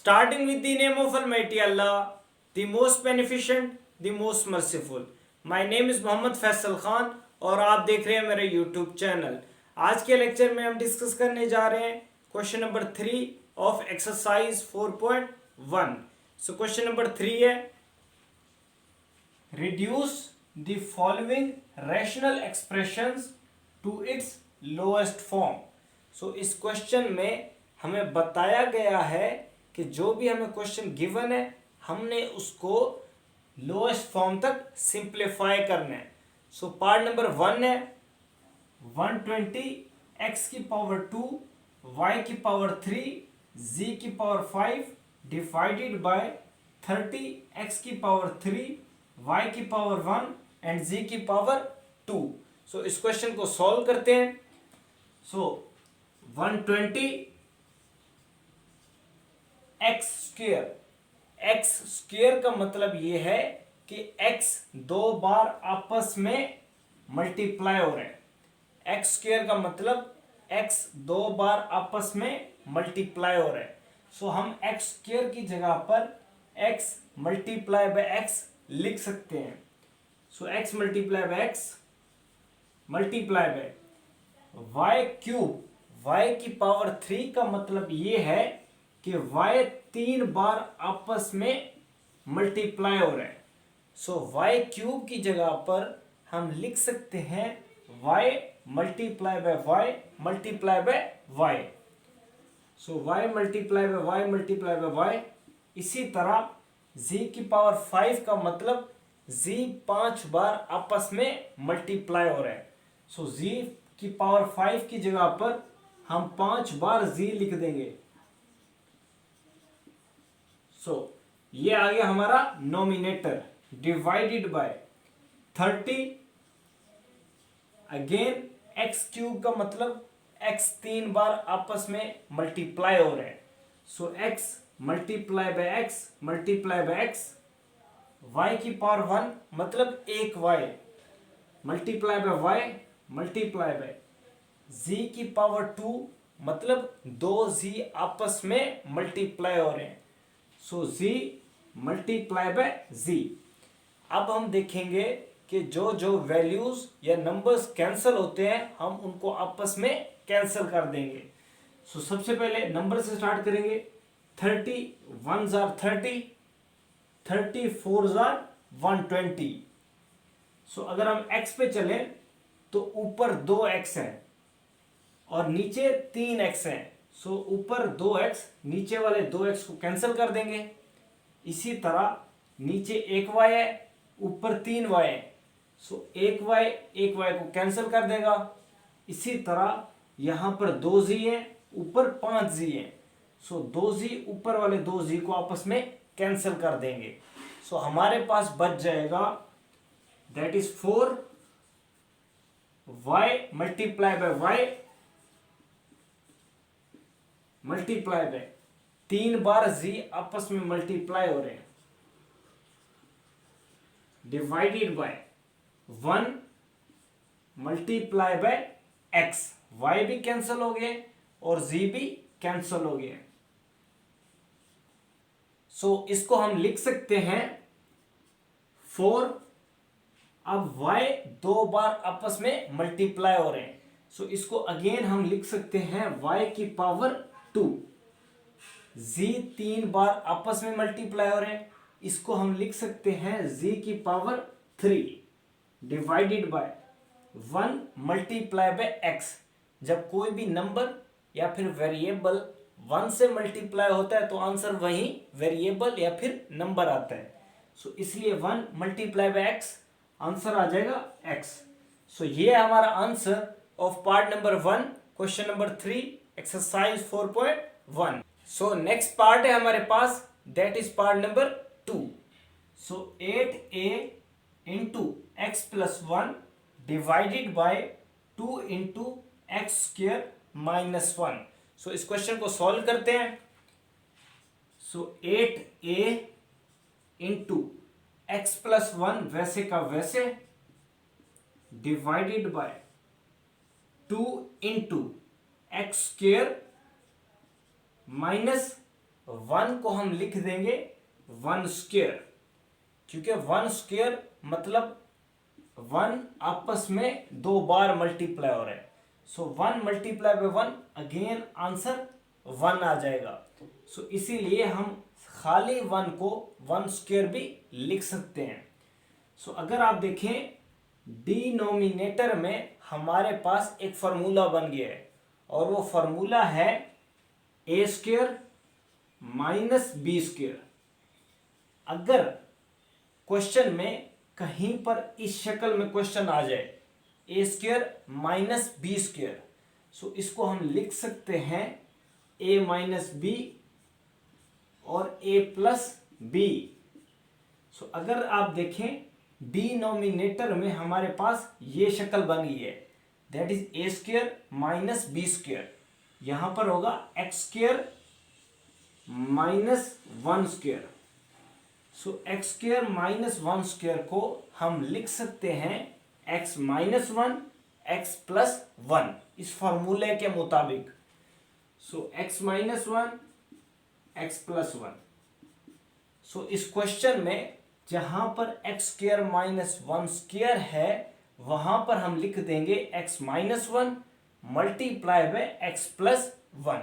Starting with the name of Almighty Allah, the most beneficent, the most merciful. My name is Mohammad Faisal Khan और आप देख रहे हैं मेरे यूट्यूब चैनल। आज के लेक्चर में हम डिस्कस करने जा रहे हैं question number 3 of exercise 4.1। So question number 3 है, reduce the following rational expressions to its lowest form. So इस क्वेश्चन में हमें बताया गया है कि जो भी हमें क्वेश्चन गिवन है हमने उसको लोएस्ट फॉर्म तक सिंप्लीफाई करना है। सो पार्ट नंबर 1 है 120 x की पावर 2 y की पावर 3 z की पावर 5 डिवाइडेड बाय 30 x की पावर 3 y की पावर 1 एंड z की पावर 2। सो इस क्वेश्चन को सॉल्व करते हैं। सो 120 एक्स स्क्वेयर का मतलब ये है कि x दो बार आपस में मल्टीप्लाई हो रहे हैं। एक्स स्क्वेयर का मतलब x दो बार आपस में मल्टीप्लाई हो रहे हैं। सो हम एक्स स्क्वेयर की जगह पर x मल्टीप्लाई बाय x लिख सकते हैं। So x multiply by x multiply by y cube, y की पावर 3 का मतलब ये है कि y 3 बार आपस में मल्टीप्लाई हो रहे हैं। सो y क्यूब की जगह पर हम लिख सकते हैं y multiply by y multiply by y। So y multiply by y multiply by y। इसी तरह z की पावर 5 का मतलब z 5 बार आपस में मल्टीप्लाई हो रहे हैं। सो z की पावर 5 की जगह पर हम 5 बार z लिख देंगे। सो ये आ गया हमारा nominator divided by 30। Again x cube का मतलब x 3 बार आपस में मल्टीप्लाई हो रहे हैं। So x multiply by x multiply by x, y की पावर 1 मतलब एक y multiply by y multiply by z की पावर 2 मतलब दो z आपस में मल्टीप्लाई हो रहे हैं। सो z मल्टीप्लाई बाय z। अब हम देखेंगे कि जो जो वैल्यूज या नंबर्स कैंसिल होते हैं हम उनको आपस में कैंसिल कर देंगे। सो सबसे पहले नंबर से स्टार्ट करेंगे। 30 1s are 30, 30 4s are 120। सो अगर हम x पे चलें तो ऊपर 2x है और नीचे 3x है। सो ऊपर 2x नीचे वाले 2x को कैंसिल कर देंगे। इसी तरह नीचे 1y है ऊपर 3y है। सो 1y को कैंसिल कर देगा। इसी तरह यहां पर 2z है ऊपर 5z है। सो 2z ऊपर वाले 2z को आपस में कैंसिल कर देंगे। सो हमारे पास बच जाएगा that is 4y multiply by y multiply by 3 bar z आपस में मल्टीप्लाई हो रहे हैं divided by 1 multiply by x। y भी कैंसिल हो गए और z भी कैंसिल हो गए। सो इसको हम लिख सकते हैं 4। अब y दो बार आपस में मल्टीप्लाई हो रहे हैं। सो इसको अगेन हम लिख सकते हैं y की पावर 2। z 3 बार आपस में मल्टीप्लाई हो रहे हैं। इसको हम लिख सकते हैं z की power 3 divided by 1 multiply by x। जब कोई भी नंबर या फिर वेरिएबल 1 से मल्टीप्लाई होता है तो आंसर वही वेरिएबल या फिर नंबर आता है। सो इसलिए 1 मल्टीप्लाई बाय x आंसर आ जाएगा x। सो ये है हमारा answer of part number 1 question number 3 exercise 4.1। So next part है हमारे पास that is part number 2। So 8a into x plus 1 divided by 2 into x square minus 1। So इस question को सॉल्व करते हैं। सो 8a इंटू एक्स प्लस 1 वैसे का वैसे divided by 2 into x square minus 1 को हम लिख देंगे 1 स्क्वायर, क्योंकि 1 स्क्वायर मतलब 1 आपस में 2 बार मल्टीप्लाई हो रहा है। सो 1 मल्टीप्लाई बाय 1 अगेन आंसर 1 आ जाएगा। सो इसीलिए हम खाली 1 को 1 स्क्वायर भी लिख सकते हैं। सो अगर आप देखें डिनोमिनेटर में हमारे पास एक फार्मूला बन गया है, और वो फार्मूला है ए स्क्वायर माइनस बी स्क्वायर। अगर क्वेश्चन में कहीं पर इस शक्ल में क्वेश्चन आ जाए ए square minus B square, so इसको हम लिख सकते हैं ए माइनस बी और ए प्लस बी। सो अगर आप देखें डिनोमिनेटर में हमारे पास ये शक्ल बन गई है, that is A square minus B square. यहां पर होगा x square minus 1 square. So x square minus 1 square को हम लिख सकते हैं एक्स माइनस 1 एक्स प्लस 1 इस फॉर्मूले के मुताबिक। सो x minus 1 x plus 1। So इस क्वेश्चन में जहां पर एक्स स्क्वायर माइनस 1 स्क्वायर है, वहां पर हम लिख देंगे x minus 1 multiply by x plus 1।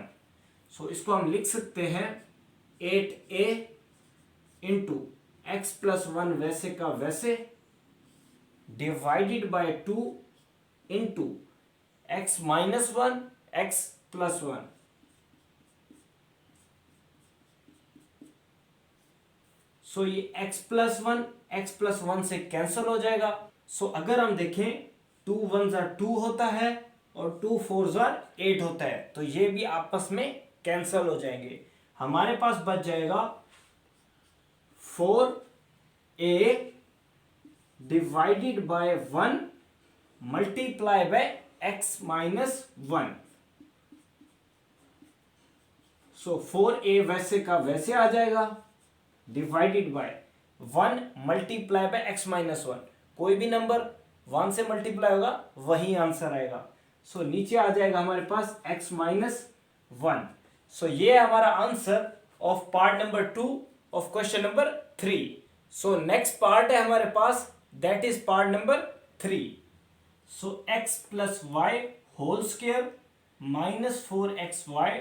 सो इसको हम लिख सकते हैं 8a इंटू एक्स प्लस 1 वैसे का वैसे divided by 2 into x minus 1 x plus 1। So ये x प्लस 1 से कैंसिल हो जाएगा। सो अगर हम देखें 2 1 2 होता है और 2 4 8 होता है, तो ये भी आपस में कैंसिल हो जाएंगे। हमारे पास बच जाएगा 4a divided by 1 multiply by x minus 1। So 4a वैसे का वैसे आ जाएगा divided by 1 multiply by x minus 1। कोई भी नंबर 1 से मल्टीप्लाई होगा वही आंसर आएगा। सो नीचे आ जाएगा हमारे पास एक्स माइनस 1। सो ये हमारा answer of part number 2 of question number 3। So next part है हमारे पास, that is part number 3। So x plus y whole square minus 4xy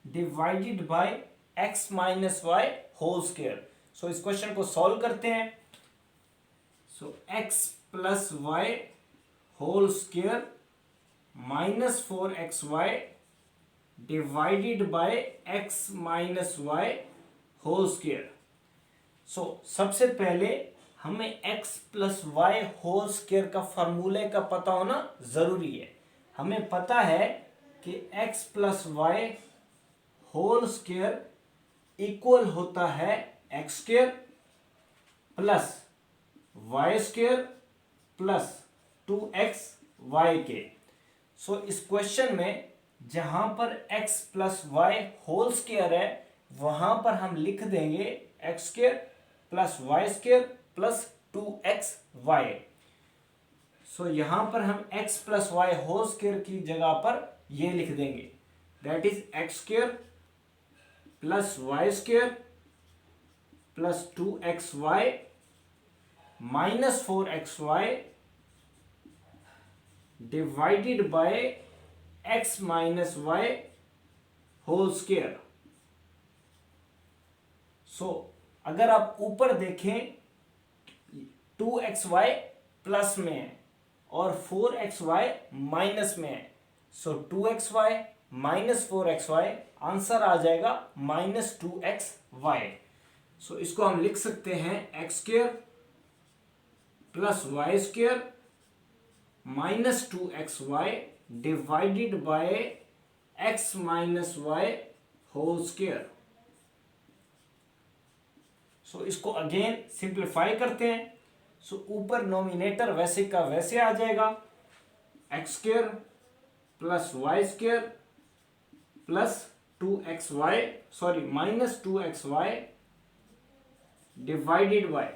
divided by x minus y whole square. So इस question को solve करते हैं। So x plus y whole square minus 4xy divided by x minus y whole square. So सबसे पहले हमें x plus y whole square का फॉर्मूले का पता होना जरूरी है। हमें पता है कि x plus y whole square equal होता है x square plus y square plus 2xy के। सो इस क्वेश्चन में जहां पर x plus y whole square है, वहां पर हम लिख देंगे x square plus y square plus 2xy। So यहां पर हम x plus y whole square की जगह पर ये लिख देंगे, that is x square plus y square plus 2xy minus 4xy divided by x minus y whole square. So अगर आप ऊपर देखें 2xy प्लस में है और 4xy माइनस में है। सो 2xy माइनस 4xy आंसर आ जाएगा माइनस 2xy। सो इसको हम लिख सकते हैं x square plus y square minus 2xy divided by x minus y whole square. So इसको अगेन सिंप्लीफाई करते हैं। सो ऊपर नोमिनेटर वैसे का वैसे आ जाएगा, x square plus y square plus 2xy sorry minus 2xy divided by.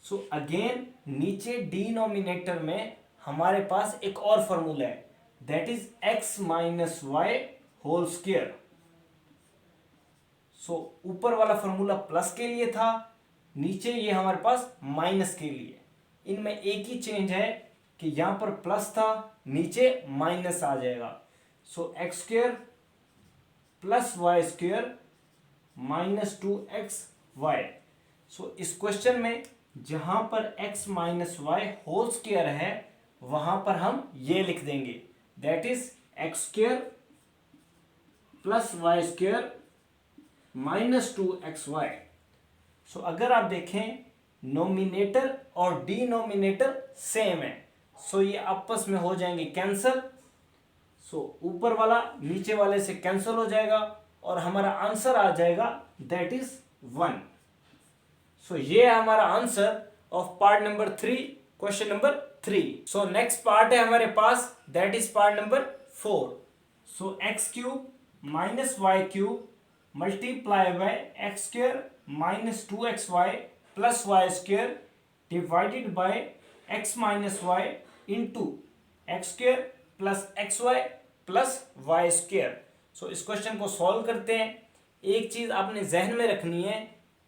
So again नीचे डिनोमिनेटर में हमारे पास एक और फॉर्मूला है, that is x minus y whole square. So ऊपर वाला फॉर्मूला प्लस के लिए था, नीचे ये हमारे पास माइनस के लिए। इनमें एक ही चेंज है कि यहाँ पर प्लस था, नीचे माइनस आ जाएगा। So x square plus y square minus 2xy। So इस क्वेश्चन में जहां पर x minus y whole square है वहां पर हम ये लिख देंगे, that is x square plus y square minus 2xy। So अगर आप देखें नोमिनेटर और डिनोमिनेटर सेम है, सो ये आपस में हो जाएंगे कैंसल। सो ऊपर वाला नीचे वाले से कैंसिल हो जाएगा और हमारा आंसर आ जाएगा दैट इज 1। सो ये है हमारा answer of part number 3, question number 3। So next part है हमारे पास, that is part number 4। So x cube minus y cube multiply by x square minus 2xy plus y square divided by x minus y into x square plus x y plus y square. So इस question को solve करते हैं। एक चीज आपने जहन में रखनी है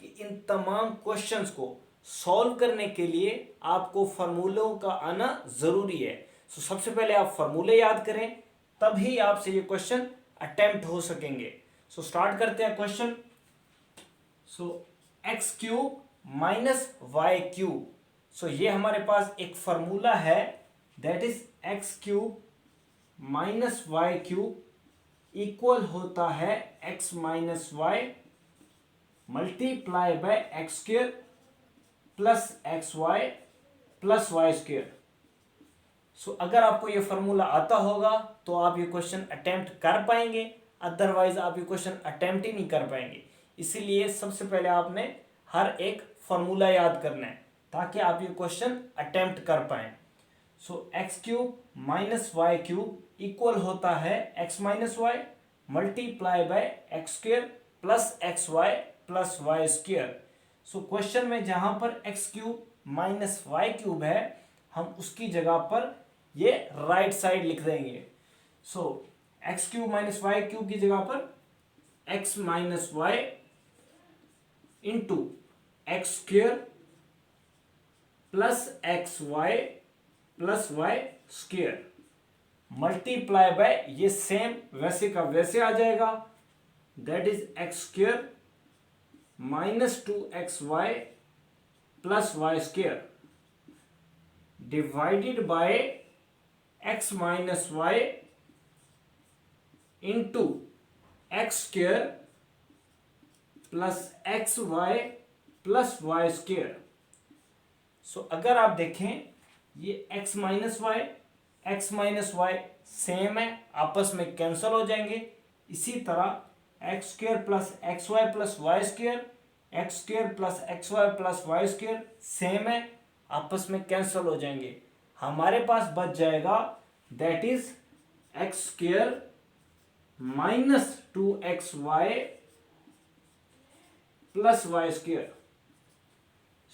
कि इन तमाम क्वेश्चंस को सॉल्व करने के लिए आपको फार्मूलों का आना जरूरी है। सो सबसे पहले आप फार्मूले याद करें, तभी आपसे ये क्वेश्चन अटेम्प्ट हो सकेंगे। सो स्टार्ट करते हैं question. So x cube minus y cube, so ये हमारे पास एक फार्मूला है, that is x cube minus y cube equal होता है x minus y multiply by x square plus x y plus y square. So अगर आपको ये फॉर्मूला आता होगा तो आप ये क्वेश्चन अटेम्प्ट कर पाएंगे, अदरवाइज आप ये क्वेश्चन अटेम्प्ट ही नहीं कर पाएंगे। इसीलिए सबसे पहले आपने हर एक फॉर्मूला याद करना है ताकि आप ये क्वेश्चन अटेम्प्ट कर पाएं। So x cube minus y cube equal होता है x minus y multiply by x square plus x y plus y square. So question में जहां पर x cube minus y cube है हम उसकी जगह पर ये राइट साइड लिख देंगे। So x cube minus y cube की जगह पर x minus y into x square plus x y plus y square multiply by ये सेम वैसे का वैसे आ जाएगा, that is x square minus 2xy plus y square divided by x minus y into x square plus x y plus y square. So अगर आप देखें ये x माइनस वाई सेम है, आपस में कैंसिल हो जाएंगे। इसी तरह x square plus x y plus y square, x square plus x y plus y square same है, आपस में कैंसिल हो जाएंगे। हमारे पास बच जाएगा that is x square minus 2xy plus y square.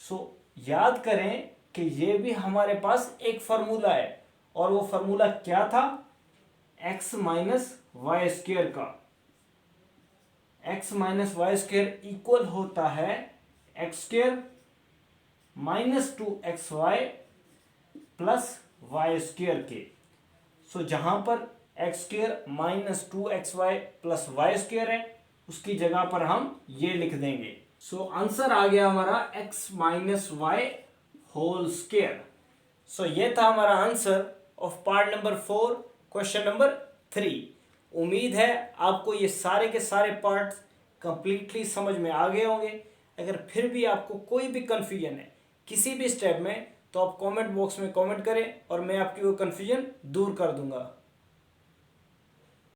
So याद करें कि ये भी हमारे पास एक फार्मूला है और वो फार्मूला क्या था, x माइनस वाई स्क्वायर का। x minus y square equal होता है x square minus 2xy plus y square के। सो जहां पर x square minus 2xy plus y square है उसकी जगह पर हम ये लिख देंगे। सो आंसर आ गया हमारा x minus y whole square. So ये था हमारा answer of part number 4, question number 3। उम्मीद है आपको ये सारे के सारे पार्ट्स कंप्लीटली समझ में आ गए होंगे। अगर फिर भी आपको कोई भी कंफ्यूजन है किसी भी स्टेप में तो आप कमेंट बॉक्स में कमेंट करें और मैं आपकी वो कंफ्यूजन दूर कर दूंगा।